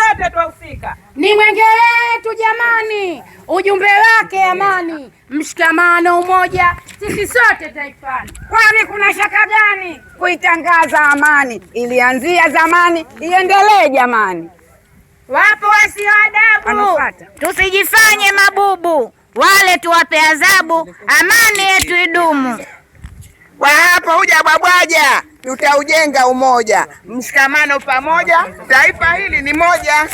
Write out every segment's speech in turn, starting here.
sote twahusika. Ni mwenge wetu jamani, ujumbe wake amani, mshikamano, umoja, sisi sote taifani. Kwani kuna shaka gani kuitangaza amani? Ilianzia zamani, iendelee jamani. Wapo wasio adabu, tusijifanye mabubu, wale tuwape adhabu, amani yetu idumu. Kwa hapa huja bwabwaja, tutaujenga umoja, mshikamano pamoja, taifa hili ni moja.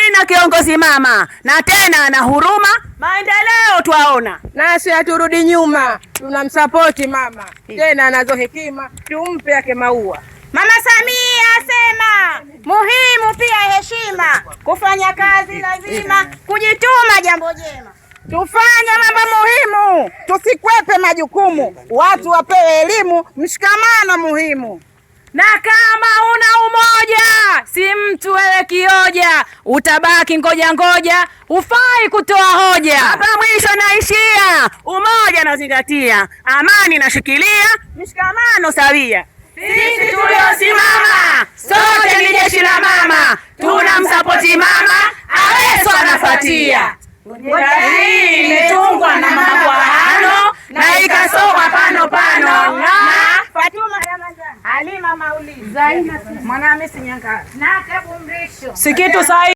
Ina kiongozi mama na tena ana huruma, maendeleo twaona, nasi haturudi nyuma, tunamsapoti mama, tena anazo hekima, tumpe yake maua. Mama Samia asema muhimu pia heshima, kufanya kazi lazima, kujituma jambo jema. Tufanye mambo muhimu, tusikwepe majukumu, watu wapewe elimu, mshikamano muhimu. Na kama una umoja, si mtu wewe kioja, utabaki ngoja ngoja, hufai kutoa hoja. Hapa mwisho naishia, umoja nazingatia, amani nashikilia, mshikamano sawia. Sisi tuliosimama, sote ni jeshi la mama, tunamsapoti mama, Aweso anafuatia. Hii imetungwa na Mama Bwahano na ikasomwa pano pano na Fatuma Ramadhani, Halima Maulidi, Mwana Hamisi Nyanka na Kabu Mrisho. Sikitu sahi.